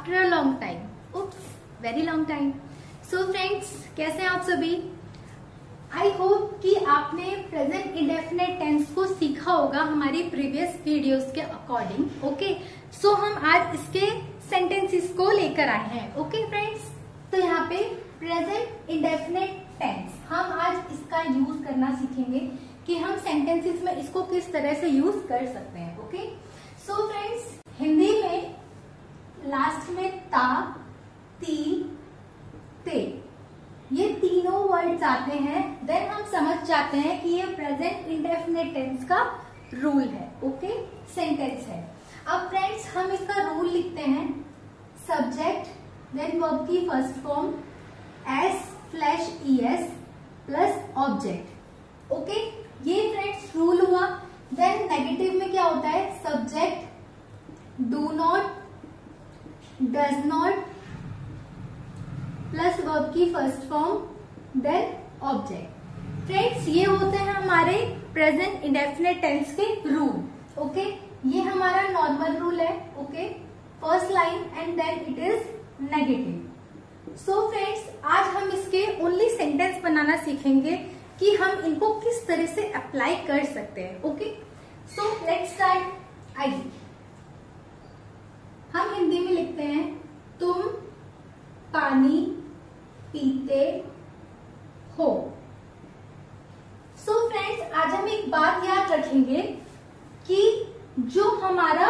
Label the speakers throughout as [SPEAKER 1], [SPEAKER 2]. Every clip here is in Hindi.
[SPEAKER 1] After a long time, oops very long time. So friends, कैसे हैं आप सभी? आई होप कि आपने प्रेजेंट इंडेफिनेट टेंस को सीखा होगा हमारी प्रीवियस वीडियोस के अकॉर्डिंग। ओके, सो हम आज इसके सेंटेंसेस को लेकर आए हैं। ओके फ्रेंड्स, तो यहाँ पे प्रेजेंट इंडेफिनेट टेंस हम आज इसका यूज करना सीखेंगे कि हम सेंटेंसेस में इसको किस तरह से यूज कर सकते हैं। ओके, सो फ्रेंड्स, हिंदी में लास्ट में ता, ती, ते ये तीनों वर्ड्स आते हैं, देन हम समझ जाते हैं कि ये प्रेजेंट इंडेफिनिट टेंस का रूल है। ओके, सेंटेंस है। अब फ्रेंड्स, हम इसका रूल लिखते हैं। सब्जेक्ट, देन वर्ब की first form S/ES plus object. Okay, ये फ्रेंड्स रूल हुआ। देन नेगेटिव में क्या होता है? Subject, do not, does not plus verb की first form then object. Friends, ये होते हैं हमारे प्रेजेंट इंडेफिनिट टेंस के रूल। ओके, ये हमारा नॉर्मल रूल है। Okay, first line and then it is negative. So friends, आज हम इसके ओनली सेंटेंस बनाना सीखेंगे कि हम इनको किस तरह से अप्लाई कर सकते हैं। Okay, so let's start. आइए हम हिंदी में लिखते हैं, तुम पानी पीते हो। सो फ्रेंड्स, आज हम एक बात याद रखेंगे कि जो हमारा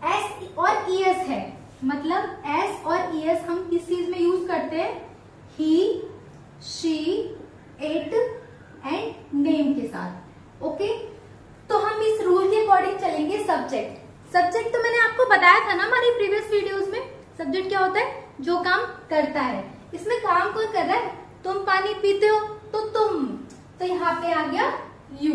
[SPEAKER 1] एस और ईएस है, मतलब एस और ईएस हम किस चीज में यूज करते हैं? ही, शी, इट एंड नेम के साथ। ओके, तो हम इस रूल के अकॉर्डिंग चलेंगे। सब्जेक्ट, सब्जेक्ट तो मैंने आपको बताया था ना हमारी प्रीवियस वीडियोस में। सब्जेक्ट क्या होता है? जो काम करता है। इसमें काम कौन कर रहा है? तुम पानी पीते हो तो तुम, तो यहाँ पे आ गया यू।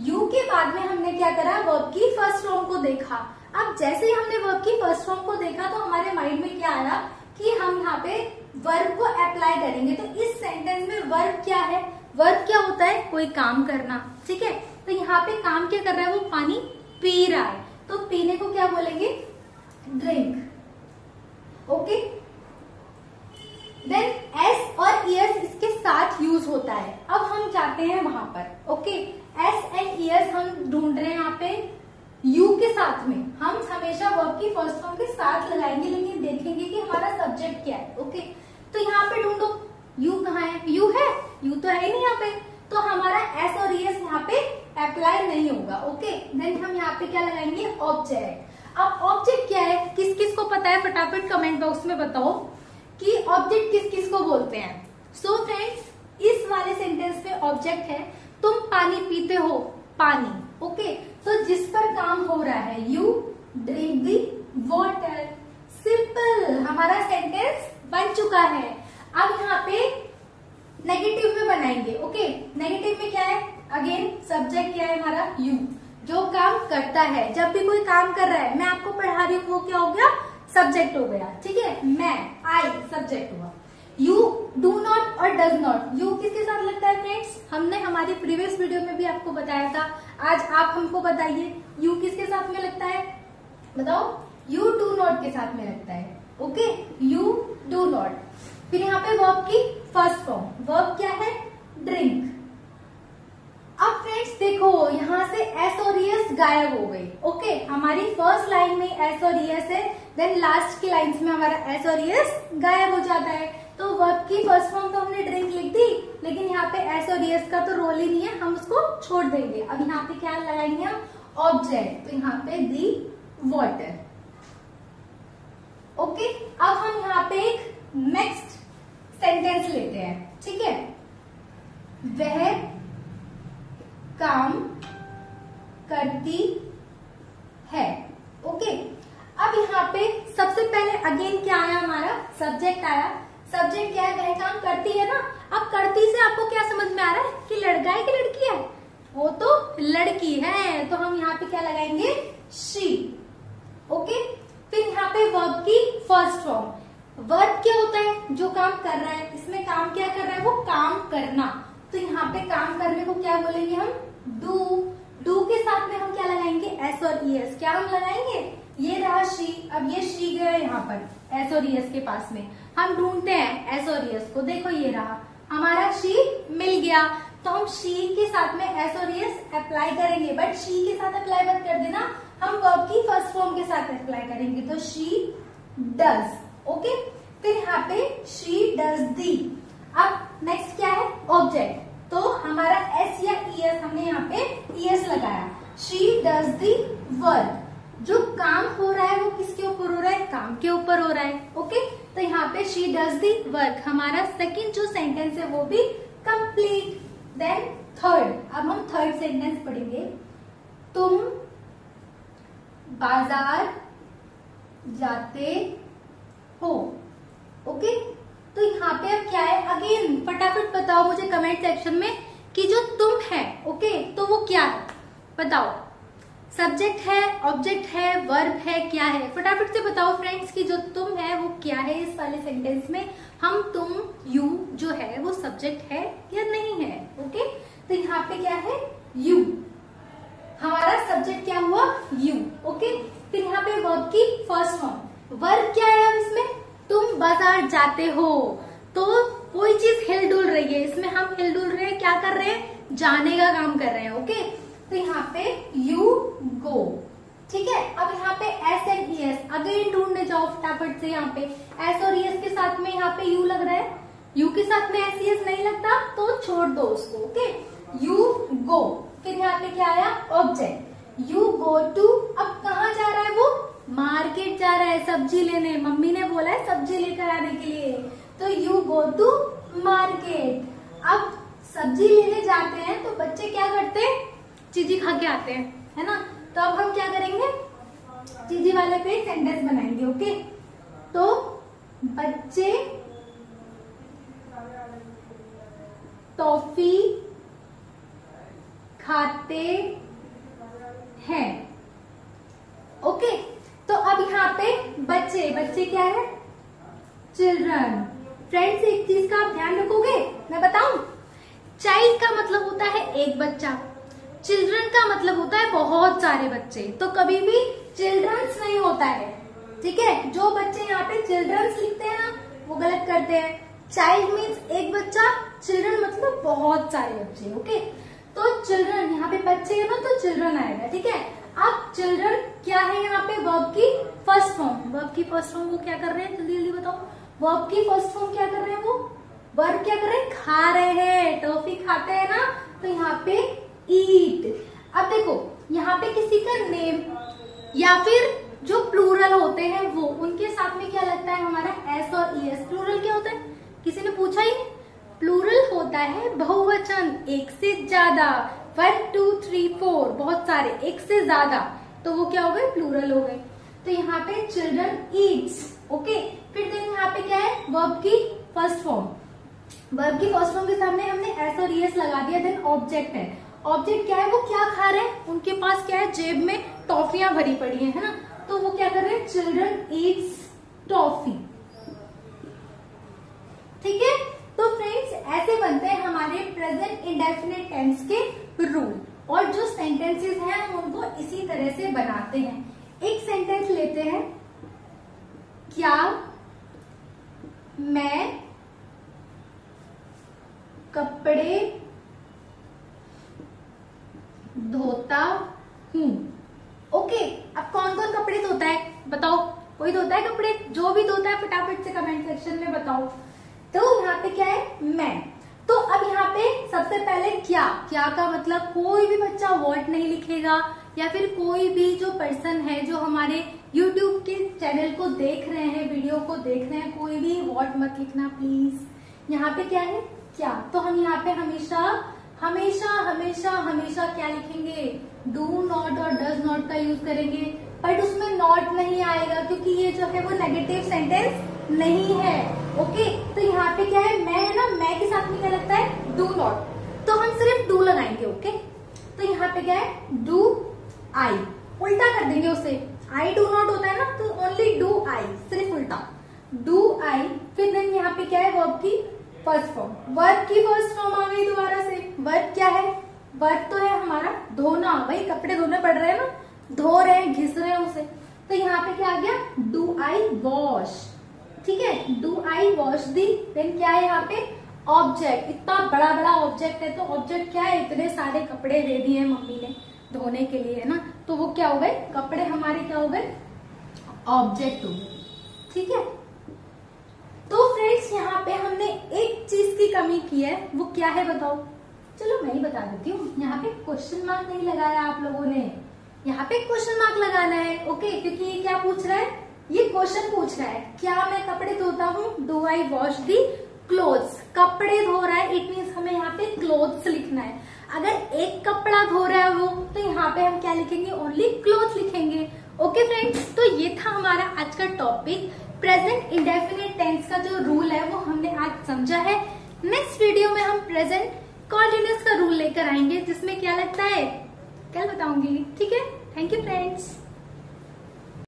[SPEAKER 1] यू के बाद में हमने क्या करा? वर्ब की फर्स्ट फॉर्म को देखा। अब जैसे ही हमने वर्ब की फर्स्ट फॉर्म को देखा तो हमारे माइंड में क्या आया कि हम यहाँ पे वर्ब को अप्लाई करेंगे। तो इस सेंटेंस में वर्ब क्या है? वर्ब क्या होता है? कोई काम करना। ठीक है, तो यहाँ पे काम क्या कर रहा है? वो पानी पी रहा है, तो पीने को क्या बोलेंगे? ड्रिंक। ओके, देन एस और ईएस इसके साथ यूज होता है। अब हम जाते हैं वहां पर। ओके, एस एंड ईएस हम ढूंढ रहे हैं यहाँ पे यू के साथ में। हम हमेशा वर्ब की फर्स्ट फॉर्म के साथ लगाएंगे, लेकिन देखेंगे कि हमारा सब्जेक्ट क्या है। ओके, तो यहाँ पे ढूंढो, यू कहाँ है? यू है? यू तो है ही नहीं यहाँ पे, तो हमारा एस और ईएस यहाँ पे अप्लाई नहीं होगा। ओके, देन हम यहाँ पे क्या लगाएंगे? ऑब्जेक्ट। अब ऑब्जेक्ट क्या है? किस किस को पता है? फटाफट कमेंट बॉक्स में बताओ कि ऑब्जेक्ट किस किस को बोलते हैं। सो फ्रेंड्स, इस वाले सेंटेंस में ऑब्जेक्ट है तुम पानी पीते हो, पानी। ओके, तो जिस पर काम हो रहा है, you drink the water. Simple, हमारा सेंटेंस बन चुका है। अब यहाँ पे नेगेटिव में बनाएंगे। ओके, नेगेटिव में क्या है? अगेन सब्जेक्ट क्या है हमारा? यू, जो काम करता है। जब भी कोई काम कर रहा है, मैं आपको पढ़ा रही हूँ, वो क्या हो गया? सब्जेक्ट हो गया। ठीक है, मैं, आई सब्जेक्ट हुआ। यू, डू नॉट और डज नॉट, यू किसके साथ लगता है फ्रेंड्स? हमने हमारी प्रीवियस वीडियो में भी आपको बताया था। आज आप हमको बताइए, यू किसके साथ में लगता है? बताओ। यू डू नॉट के साथ में लगता है। Okay, you do not. फिर यहाँ पे वर्ब की फर्स्ट फॉर्म, वर्ब क्या है? ड्रिंक। अब फ्रेंड्स देखो, यहाँ से एस और ईएस गायब हो गई। ओके, हमारी फर्स्ट लाइन में एस और ईएस है, देन लास्ट की लाइंस में हमारा एस और ईएस गायब हो जाता है। तो वर्ब की फर्स्ट फॉर्म तो हमने ड्रिंक लिख दी, लेकिन यहाँ पे एस और ईएस का तो रोल ही नहीं है, हम उसको छोड़ देंगे। अब यहाँ पे क्या लगाएंगे हम? ऑब्जेक्ट, तो यहाँ पे दी वाटर। ओके, अब हम यहाँ पे एक नेक्स्ट सेंटेंस लेते हैं। ठीक है, वह काम करती है। ओके, अब यहाँ पे सबसे पहले अगेन क्या आया? हमारा सब्जेक्ट आया। सब्जेक्ट क्या है? वह काम करती है ना। अब करती से आपको क्या समझ में आ रहा है कि लड़का है कि लड़की है? वो तो लड़की है, तो हम यहाँ पे क्या लगाएंगे? शी। ओके, फिर यहाँ पे वर्ब की फर्स्ट फॉर्म। वर्ब क्या होता है? जो काम कर रहा है। इसमें काम क्या कर रहा है? वो काम करना, तो यहाँ पे काम करने को क्या बोलेंगे हम? डू। डू के साथ में हम क्या लगाएंगे? एस और ई एस, क्या हम लगाएंगे, ये रहा शी, अब ये शी गया यहाँ पर एस और ई एस के पास में, हम ढूंढते हैं एस और ई एस को, देखो ये रहा हमारा शी मिल गया, तो हम शी के साथ में एस और ई एस अप्लाई करेंगे, बट शी के साथ अप्लाई मत कर देना, हम वर्ब की फर्स्ट फॉर्म के साथ अप्लाई करेंगे, तो शी डज, ओके। फिर यहाँ पे शी डज दी। अब नेक्स्ट क्या है, ऑब्जेक्ट, तो हमारा एस या ई एस, हमने यहाँ पे ई एस लगाया, शी डज दी वर्क, जो काम हो रहा है वो किसके ऊपर हो रहा है, काम के ऊपर हो रहा है, ओके। तो यहाँ पे शी डज दी वर्क, हमारा सेकंड जो सेंटेंस है वो भी कंप्लीट। देन थर्ड, अब हम थर्ड सेंटेंस पढ़ेंगे, तुम बाजार जाते हो, ओके। तो यहाँ पे अब क्या है, अगेन फटाफट बताओ मुझे कमेंट सेक्शन में कि जो तुम है, ओके, तो वो क्या है, बताओ, सब्जेक्ट है, ऑब्जेक्ट है, वर्ब है, क्या है, फटाफट से बताओ फ्रेंड्स कि जो तुम है वो क्या है इस वाले सेंटेंस में, हम, तुम, यू जो है वो सब्जेक्ट है या नहीं है, ओके। तो यहाँ पे क्या है, यू, हमारा सब्जेक्ट क्या हुआ, यू, ओके। फिर यहाँ पे वर्ब की फर्स्ट फॉर्म, वर्ब क्या है अब इसमें, तुम बाजार जाते हो, तो कोई चीज हिल डुल रही है, इसमें हम हिल डुल रहे हैं, क्या कर रहे हैं, जाने का काम कर रहे हैं, ओके। तो यहाँ पे यू गो, ठीक है। अब यहाँ पे S and E S, again ढूंढने जाओ फटाफट से, यहाँ पे एस और ई एस के साथ में यहाँ पे यू लग रहा है, यू के साथ में एस ई एस नहीं लगता तो छोड़ दो उसको, ओके, यू गो। फिर यहाँ पे क्या आया, ऑब्जेक्ट, यू गो टू, अब कहाँ जा रहा है वो, मार्केट जा रहा है सब्जी लेने, मम्मी ने बोला है सब्जी लेकर आने के लिए, तो यू गो टू मार्केट। अब सब्जी लेने जाते हैं तो बच्चे क्या करते हैं, चीजी खा के आते हैं, है ना। तो अब हम क्या करेंगे, चीजी वाले पे सेंटेंस बनाएंगे, ओके। तो बच्चे टॉफी खाते हैं, ओके। तो अब यहाँ पे बच्चे, बच्चे क्या है, चिल्ड्रन। फ्रेंड्स एक चीज का आप ध्यान रखोगे, मैं बताऊं, चाइल्ड का मतलब होता है एक बच्चा, चिल्ड्रन का मतलब होता है बहुत सारे बच्चे, तो कभी भी चिल्ड्रंस नहीं होता है, ठीक है। जो बच्चे यहाँ पे चिल्ड्रंस लिखते हैं ना वो गलत करते हैं, चाइल्ड मीन्स एक बच्चा, चिल्ड्रन मतलब बहुत सारे बच्चे, ओके। तो चिल्ड्रन, यहाँ पे बच्चे है ना तो चिल्ड्रन आएगा, ठीक है। अब चिल्ड्रन क्या है यहाँ पे, वर्ब की फर्स्ट फॉर्म, वर्ब की फर्स्ट फॉर्म वो क्या कर रहे हैं, जल्दी जल्दी बताओ, वर्ब की फर्स्ट फॉर्म क्या कर रहे हैं, वो वर्ब क्या कर रहे हैं, खा रहे हैं, टॉफी खाते हैं ना, तो यहाँ पे ईट। अब देखो यहाँ पे किसी का नेम या फिर जो प्लूरल होते हैं वो, उनके साथ में क्या लगता है हमारा एस और ई एस। प्लूरल क्या होता है, किसी ने पूछा ही, प्लूरल होता है बहुवचन, एक से ज्यादा, 1 2 3 4, बहुत सारे, एक से ज्यादा, तो वो क्या हो गए, प्लूरल हो गए। तो यहाँ पे चिल्ड्रन ईट्स, ओके। फिर देन यहाँ पे क्या है, वर्ब की फर्स्ट फॉर्म, वर्ब की फर्स्ट फॉर्म के सामने हमने एस और ई एस लगा दिया। देन ऑब्जेक्ट है, ऑब्जेक्ट क्या है, वो क्या खा रहे हैं, उनके पास क्या है, जेब में टॉफियां भरी पड़ी है ना, तो वो क्या कर रहे हैं, चिल्ड्रन ईट्स टॉफी, ठीक है। तो फ्रेंड्स ऐसे बनते हैं हमारे प्रेजेंट इंडेफिनिट टेंस के रूल, और जो सेंटेंसेस हैं हम उनको इसी तरह से बनाते हैं। एक सेंटेंस लेते हैं, क्या मैं कपड़े धोता हूँ, ओके। अब कौन कौन कपड़े धोता है बताओ, कोई धोता है कपड़े, जो भी धोता है फटाफट से कमेंट सेक्शन में बताओ। तो यहाँ पे क्या है, मैं, तो अब यहाँ पे सबसे पहले क्या, क्या का मतलब कोई भी बच्चा वर्ड नहीं लिखेगा, या फिर कोई भी जो पर्सन है जो हमारे YouTube के चैनल को देख रहे हैं, वीडियो को देख रहे हैं, कोई भी वर्ड मत लिखना प्लीज। यहाँ पे क्या है, क्या, तो हम यहाँ पे हमेशा हमेशा हमेशा हमेशा क्या लिखेंगे, डू नॉट और डज नॉट का यूज करेंगे, बट उसमें नॉट नहीं आएगा क्योंकि ये जो है वो नेगेटिव सेंटेंस नहीं है, ओके। तो यहाँ पे क्या है, मैं है ना, मैं के साथ में क्या लगता है, डू नॉट, तो हम सिर्फ डू लगाएंगे, ओके। तो यहाँ पे क्या है, डू आई, उल्टा कर देंगे उसे, आई डू नॉट होता है ना, तो ओनली डू आई, सिर्फ उल्टा, डू आई। फिर देन यहाँ पे क्या है, वर्ब की फर्स्ट फॉर्म, वर्ब की फर्स्ट फॉर्म आ गई दोबारा से। वर्ब क्या है, वर्ब तो है हमारा धोना, वही कपड़े धोने पड़ रहे हैं ना, धो तो यहाँ पे क्या आ गया, डू आई वॉश, ठीक है, do I wash the, then क्या है यहाँ पे ऑब्जेक्ट, इतना बड़ा बड़ा ऑब्जेक्ट है, तो ऑब्जेक्ट क्या है, इतने सारे कपड़े दे दिए मम्मी ने धोने के लिए, है ना, तो वो क्या हो गए, कपड़े हमारे क्या हो गए, ऑब्जेक्ट हो गए, ठीक है। तो फ्रेंड्स यहाँ पे हमने एक चीज की कमी की है, वो क्या है बताओ, चलो मैं ही बता देती हूँ। यहाँ पे क्वेश्चन मार्क नहीं लगाया आप लोगों ने, यहाँ पे क्वेश्चन मार्क लगाना है, ओके, क्योंकि ये क्या पूछ रहा है, ये क्वेश्चन पूछ रहा है, क्या मैं कपड़े धोता हूँ, do I wash the clothes, कपड़े धो रहा है, इट मीन्स हमें यहाँ पे क्लोथ्स लिखना है। अगर एक कपड़ा धो रहा है वो, तो यहाँ पे हम क्या लिखेंगे, ओनली क्लोथ लिखेंगे। ओके फ्रेंड्स, तो ये था हमारा आज का टॉपिक, प्रेजेंट इंडेफिनिट टेंस का जो रूल है वो हमने आज समझा है। नेक्स्ट वीडियो में हम प्रेजेंट कॉन्टिन्यूअस का रूल लेकर आएंगे, जिसमें क्या लगता है कल बताऊंगी, ठीक है। Thank you friends.